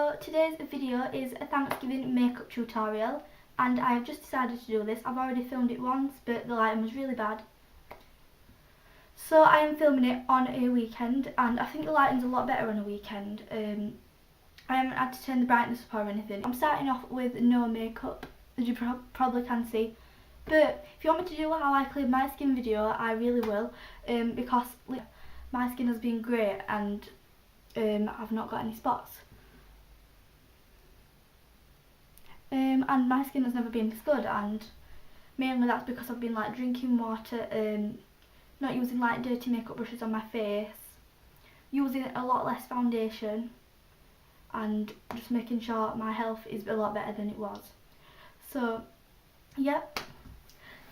So today's video is a Thanksgiving makeup tutorial, and I have just decided to do this. I've already filmed it once, but the lighting was really bad. So I am filming it on a weekend, and I think the lighting's a lot better on a weekend. I haven't had to turn the brightness up or anything. I'm starting off with no makeup, as you probably can see. But if you want me to do how I cleared my skin video, I really will, because my skin has been great and I've not got any spots. And my skin has never been this good, and mainly that's because I've been like drinking water, not using like dirty makeup brushes on my face, using a lot less foundation, and just making sure my health is a lot better than it was. So yep,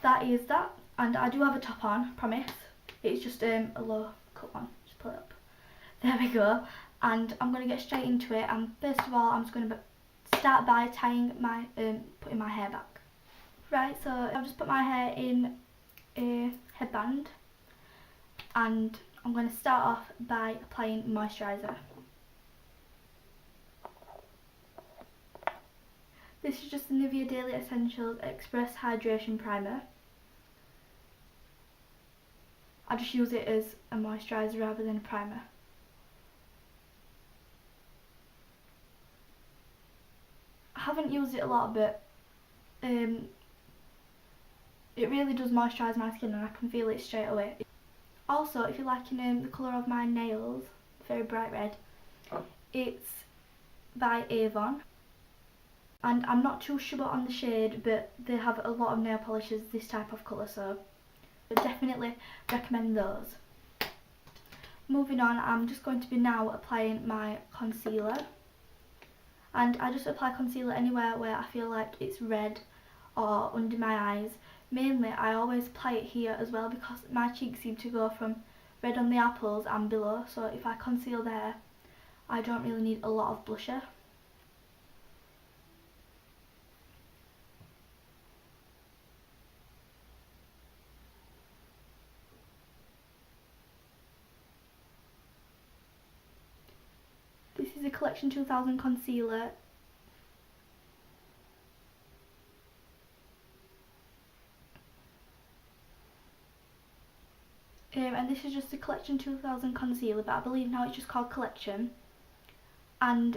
that is that, and I do have a top on, promise. It's just a low cut one, just pull it up. There we go, and I'm going to get straight into it. And first of all, I'm just going to start by tying my, putting my hair back. Right, so I've just put my hair in a headband, and I'm going to start off by applying moisturiser. This is just the Nivea Daily Essentials Express Hydration Primer. I just use it as a moisturiser rather than a primer. I haven't used it a lot, but it really does moisturise my skin, and I can feel it straight away. Also, if you're liking the colour of my nails, very bright red, it's by Avon, and I'm not too sure on the shade, but they have a lot of nail polishes this type of colour, so I definitely recommend those. Moving on, I'm just going to be now applying my concealer. And I just apply concealer anywhere where I feel like it's red or under my eyes. Mainly I always apply it here as well, because my cheeks seem to go from red on the apples and below, so if I conceal there, I don't really need a lot of blusher. This is a Collection 2000 concealer. And this is just a Collection 2000 concealer, but I believe now it's just called Collection. And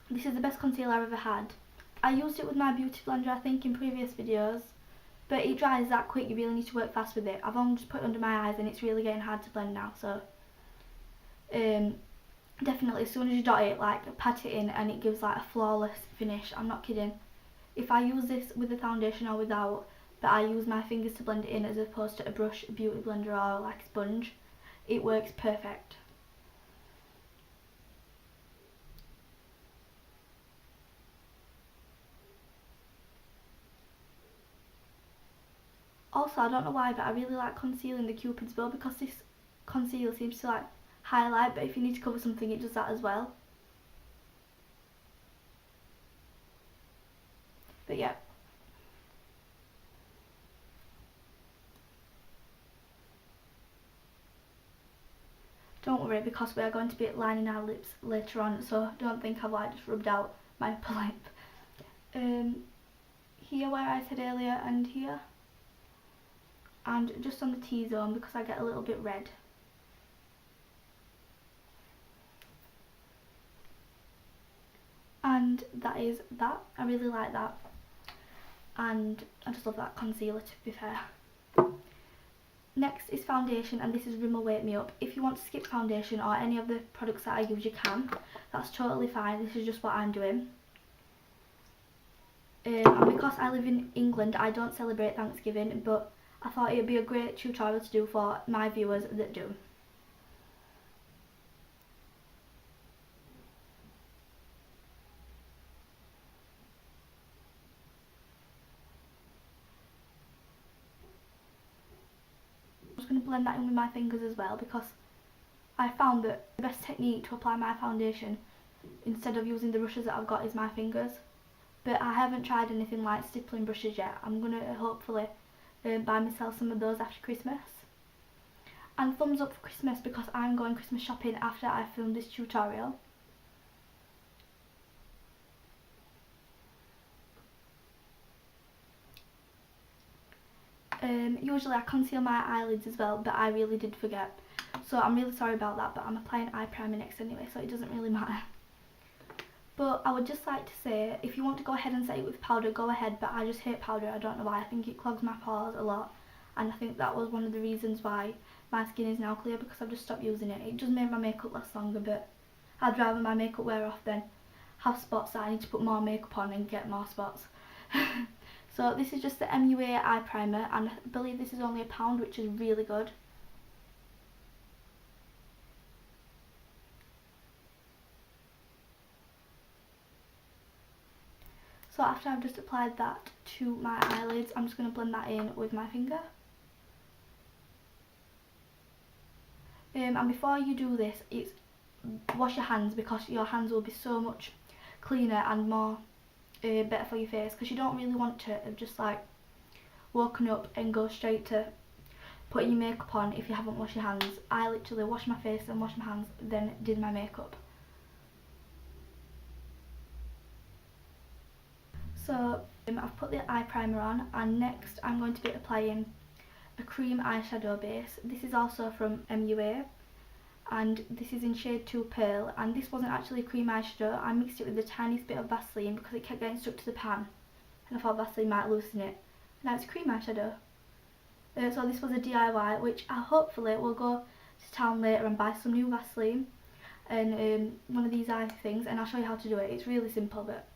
this is the best concealer I've ever had. I used it with my beauty blender, I think, in previous videos, but it dries that quick. You really need to work fast with it. I've only just put it under my eyes, and it's really getting hard to blend now, so definitely as soon as you dot it, like pat it in, and it gives like a flawless finish. I'm not kidding. If I use this with the foundation or without, but I use my fingers to blend it in as opposed to a brush, a beauty blender, or like a sponge, it works perfect. Also, I don't know why, but I really like concealing the Cupid's bow, because this concealer seems to like highlight, but if you need to cover something, it does that as well. But yeah. Don't worry, because we are going to be lining our lips later on, so don't think I've like just rubbed out my upper lip. Here where I said earlier, and here, and just on the T-zone, because I get a little bit red. And that is that. I really like that, and I just love that concealer, to be fair. Next is foundation, and this is Rimmel Wake Me Up. If you want to skip foundation or any of the products that I use, you can. That's totally fine. This is just what I'm doing. And because I live in England, I don't celebrate Thanksgiving, but I thought it would be a great tutorial to do for my viewers that do. I'm just going to blend that in with my fingers as well, because I found that the best technique to apply my foundation instead of using the brushes that I've got is my fingers. But I haven't tried anything like stippling brushes yet. I'm going to hopefully buy myself some of those after Christmas. And thumbs up for Christmas, because I'm going Christmas shopping after I film this tutorial. usually I conceal my eyelids as well, but I really did forget. So I'm really sorry about that, but I'm applying eye primer next anyway, so it doesn't really matter. But I would just like to say, if you want to go ahead and set it with powder, go ahead, but I just hate powder. I don't know why. I think it clogs my pores a lot, and I think that was one of the reasons why my skin is now clear, because I've just stopped using it. It does make my makeup last longer, but I'd rather my makeup wear off than have spots that I need to put more makeup on and get more spots. So this is just the MUA eye primer, and I believe this is only £1, which is really good. So after I've just applied that to my eyelids, I'm just going to blend that in with my finger. And before you do this, wash your hands, because your hands will be so much cleaner and more better for your face, because you don't really want to have just like woken up and go straight to putting your makeup on if you haven't washed your hands. I literally washed my face and washed my hands, then did my makeup. So I've put the eye primer on, and next I'm going to be applying a cream eyeshadow base. This is also from MUA, and this is in shade 2 Pearl, and this wasn't actually a cream eyeshadow. I mixed it with the tiniest bit of Vaseline because it kept getting stuck to the pan, and I thought Vaseline might loosen it. Now it's a cream eyeshadow. So this was a DIY, which I hopefully will go to town later and buy some new Vaseline and one of these eye things, and I'll show you how to do it. It's really simple, but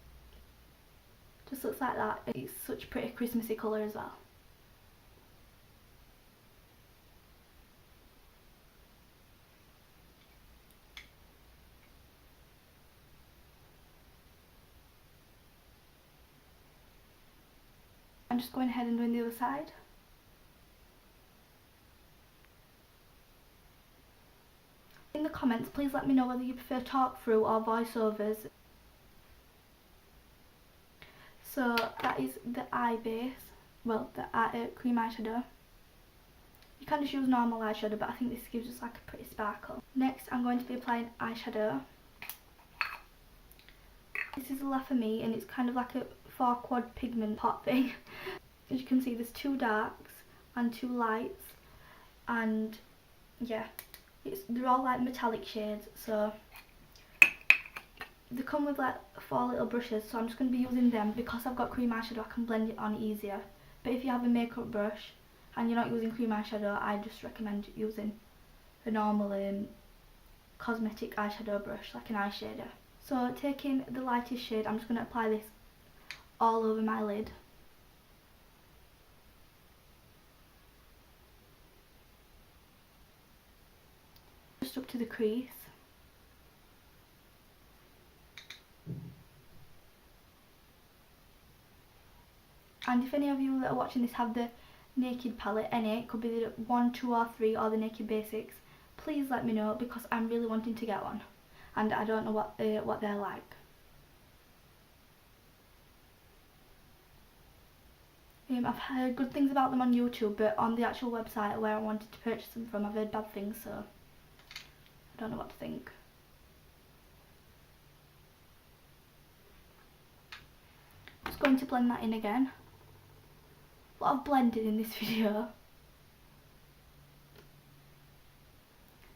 just looks like that. It's such a pretty Christmassy colour as well. I'm just going ahead and doing the other side. In the comments, please let me know whether you prefer talk through or voiceovers. So that is the eye base, well, the cream eyeshadow. You can just use normal eyeshadow, but I think this gives us like a pretty sparkle. Next I'm going to be applying eyeshadow. This is a La For Me, and it's kind of like a 4 quad pigment pot thing. As you can see, there's 2 darks and 2 lights, and yeah, they're all like metallic shades, so they come with like 4 little brushes, so I'm just going to be using them. Because I've got cream eyeshadow, I can blend it on easier, but if you have a makeup brush and you're not using cream eyeshadow, I just recommend using a normal cosmetic eyeshadow brush, like an eyeshader. So taking the lightest shade, I'm just going to apply this all over my lid. Just up to the crease. And if any of you that are watching this have the Naked palette, it could be the 1, 2 or 3 or the Naked Basics, please let me know, because I'm really wanting to get one and I don't know what they're like. I've heard good things about them on YouTube, but on the actual website where I wanted to purchase them from, I've heard bad things, so I don't know what to think. Just going to blend that in again. A lot of blending in this video.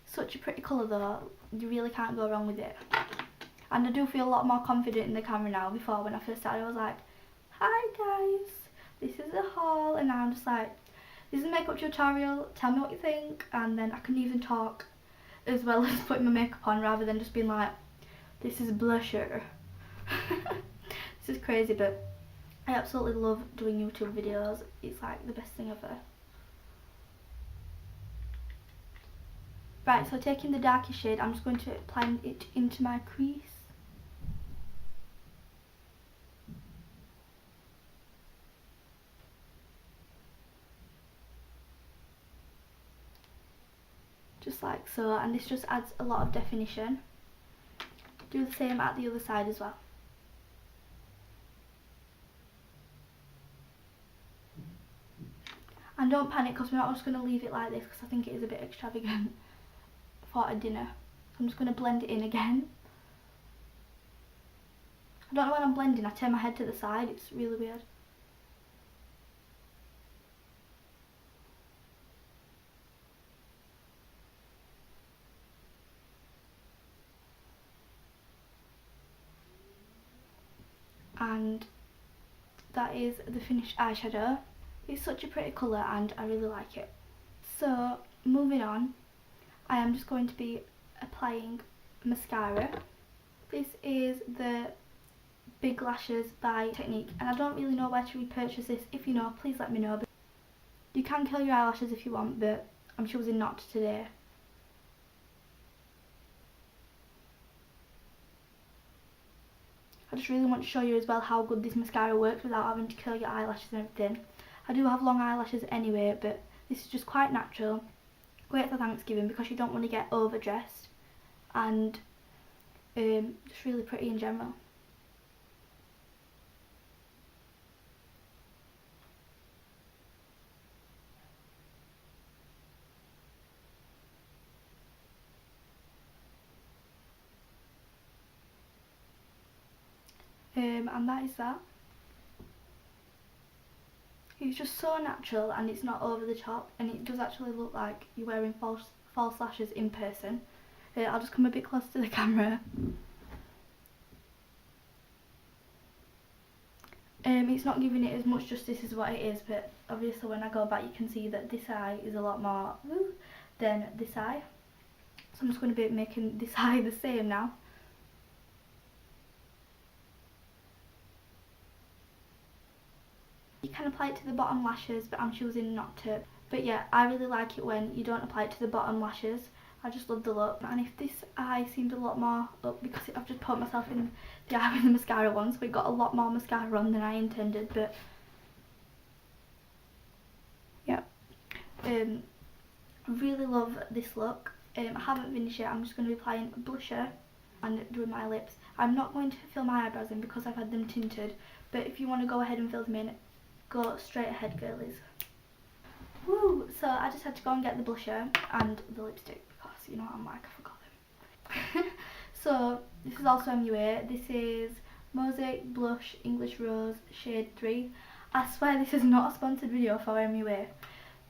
Such a pretty colour though, you really can't go wrong with it. And I do feel a lot more confident in the camera now. Before, when I first started, I was like, hi guys, this is a haul, and now I'm just like, this is a makeup tutorial, tell me what you think, and then I can even talk as well as putting my makeup on, rather than just being like, this is blusher. This is crazy, but I absolutely love doing YouTube videos. It's like the best thing ever. Right, so taking the darkest shade, I'm just going to apply it into my crease. Just like so, and this just adds a lot of definition. Do the same at the other side as well. And don't panic, because we're not just going to leave it like this, because I think it is a bit extravagant for a dinner. I'm just going to blend it in again. I don't know when I'm blending, I turn my head to the side, it's really weird. and that is the finished eyeshadow. It's such a pretty colour and I really like it. So moving on, I am just going to be applying mascara. This is the Big Lashes by Technique, and I don't really know where to repurchase this. If you know, please let me know. You can curl your eyelashes if you want, but I'm choosing not to today. I just really want to show you as well how good this mascara works without having to curl your eyelashes and everything. I do have long eyelashes anyway, but this is just quite natural. Great for Thanksgiving because you don't want to get overdressed, and just really pretty in general. And that is that. It's just so natural and it's not over the top, and it does actually look like you're wearing false lashes in person. I'll just come a bit close to the camera. It's not giving it as much justice as what it is, but obviously when I go back you can see that this eye is a lot more than this eye. So I'm just going to be making this eye the same now. You can apply it to the bottom lashes, but I'm choosing not to. But yeah, I really like it when you don't apply it to the bottom lashes. I just love the look. And if this eye seemed a lot more up, because I've just put myself in the eye with the mascara on, so it got a lot more mascara on than I intended, but yeah. I really love this look. I haven't finished yet. I'm just going to be applying blusher and doing my lips. I'm not going to fill my eyebrows in because I've had them tinted, but if you want to go ahead and fill them in, go straight ahead, girlies. Woo! So I just had to go and get the blusher and the lipstick because you know what I'm like, I forgot them. So this is also MUA. This is Mosaic Blush English Rose shade 3. I swear this is not a sponsored video for MUA,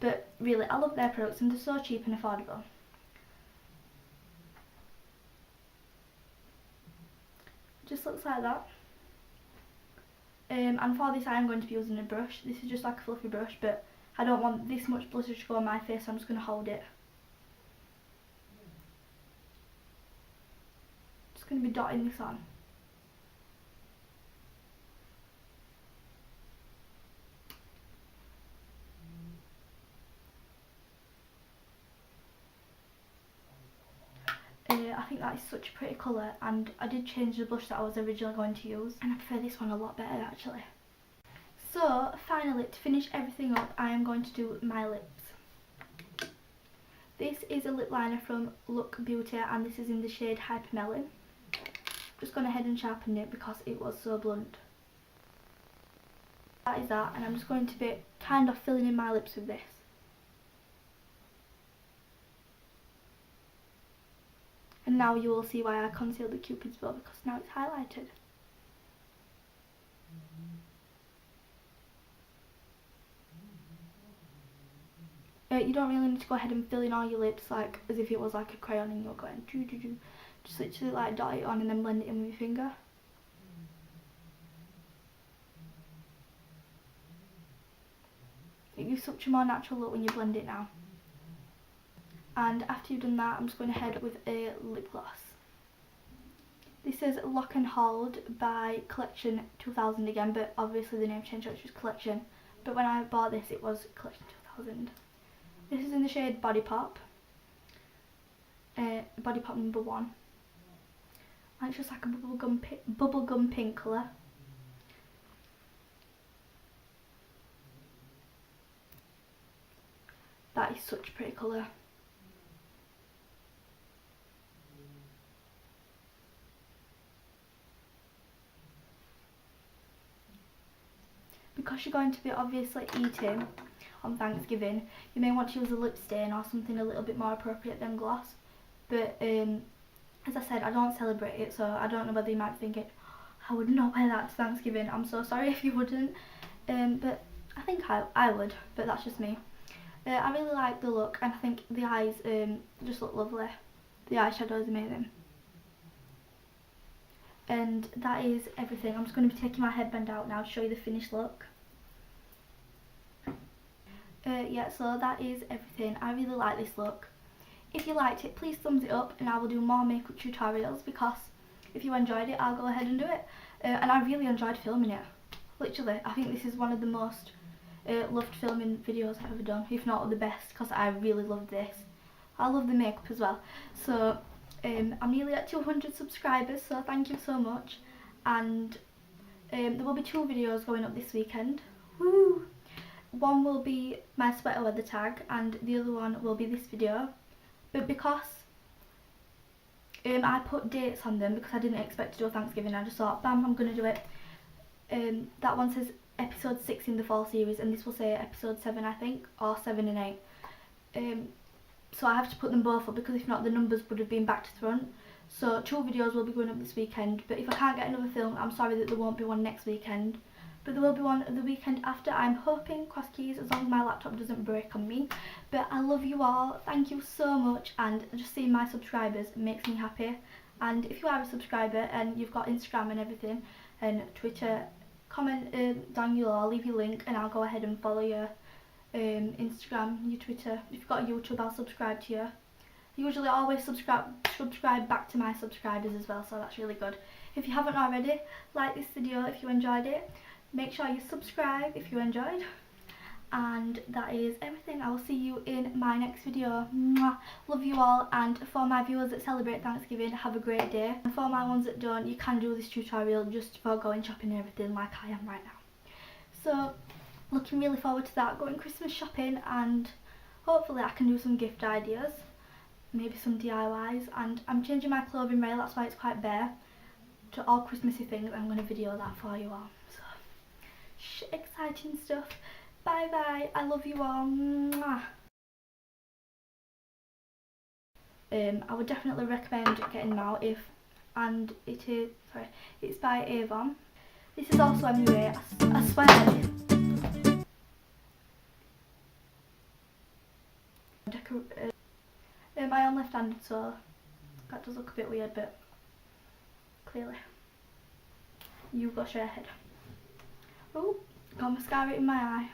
but really I love their products and they're so cheap and affordable. Just looks like that. And for this eye I'm going to be using a brush. This is just like a fluffy brush, but I don't want this much blusher to go on my face, so I'm just going to hold it. Just going to be dotting this on. I think that is such a pretty colour, and I did change the blush that I was originally going to use, and I prefer this one a lot better actually. So finally, to finish everything up, I am going to do my lips. This is a lip liner from Look Beauty, and this is in the shade Hypermelon. Just gone ahead and sharpened it because it was so blunt. That is that, and I'm just going to be kind of filling in my lips with this. And now you will see why I concealed the Cupid's bow, because now it's highlighted. You don't really need to go ahead and fill in all your lips like as if it was like a crayon and you're going doo doo doo. Just literally like dot it on and then blend it in with your finger. It gives such a more natural look when you blend it now. And after you've done that, I'm just going ahead with a lip gloss. This is Lock and Hold by Collection 2000 again, but obviously the name changed, so it's just Collection. But when I bought this, it was Collection 2000. This is in the shade Body Pop. Body Pop number 1. And it's just like a bubblegum pink colour. That is such a pretty colour. Because you're going to be obviously eating on Thanksgiving, you may want to use a lip stain or something a little bit more appropriate than gloss. But as I said, I don't celebrate it, so I don't know whether you might think it, I would not wear that to Thanksgiving. I'm so sorry if you wouldn't. But I think I would, but that's just me. I really like the look, and I think the eyes just look lovely. The eyeshadow is amazing. And that is everything. I'm just going to be taking my headband out now to show you the finished look. Yeah, so that is everything. I really like this look. If you liked it, please thumbs it up, and I will do more makeup tutorials, because if you enjoyed it, I'll go ahead and do it. And I really enjoyed filming it. Literally, I think this is one of the most loved filming videos I've ever done, if not the best, because I really loved this. I love the makeup as well. So I'm nearly at 200 subscribers, so thank you so much. And there will be 2 videos going up this weekend. Woo! One will be my sweater weather tag, and the other one will be this video. But because I put dates on them, because I didn't expect to do a Thanksgiving, I just thought, bam, I'm going to do it. That one says episode 6 in the fall series, and this will say episode 7, I think, or 7 and 8. So I have to put them both up, because if not the numbers would have been back to front. So 2 videos will be going up this weekend, but if I can't get another film, I'm sorry that there won't be one next weekend. But there will be one the weekend after, I'm hoping, cross keys, as long as my laptop doesn't break on me. But I love you all, thank you so much, and just seeing my subscribers makes me happy. And if you are a subscriber and you've got Instagram and everything, and Twitter, comment down below, leave your link, and I'll go ahead and follow your Instagram, your Twitter. If you've got a YouTube, I'll subscribe to you. I usually always subscribe back to my subscribers as well, so that's really good. If you haven't already, like this video if you enjoyed it. Make sure you subscribe if you enjoyed. And that is everything. I will see you in my next video. Mwah. Love you all, and for my viewers that celebrate Thanksgiving, have a great day. And for my ones that don't, you can do this tutorial just for going shopping and everything, like I am right now. So looking really forward to that, going Christmas shopping, and hopefully I can do some gift ideas, maybe some DIYs. And I'm changing my clothing rail, that's why it's quite bare, to all Christmassy things. I'm going to video that for you all. So exciting stuff. Bye bye, I love you all. Mwah. I would definitely recommend getting them out if, and it is, sorry, it's by Avon. This is also MUA, I swear. I am left-handed, so that does look a bit weird, but clearly you go straight ahead. Oh, got mascara in my eye.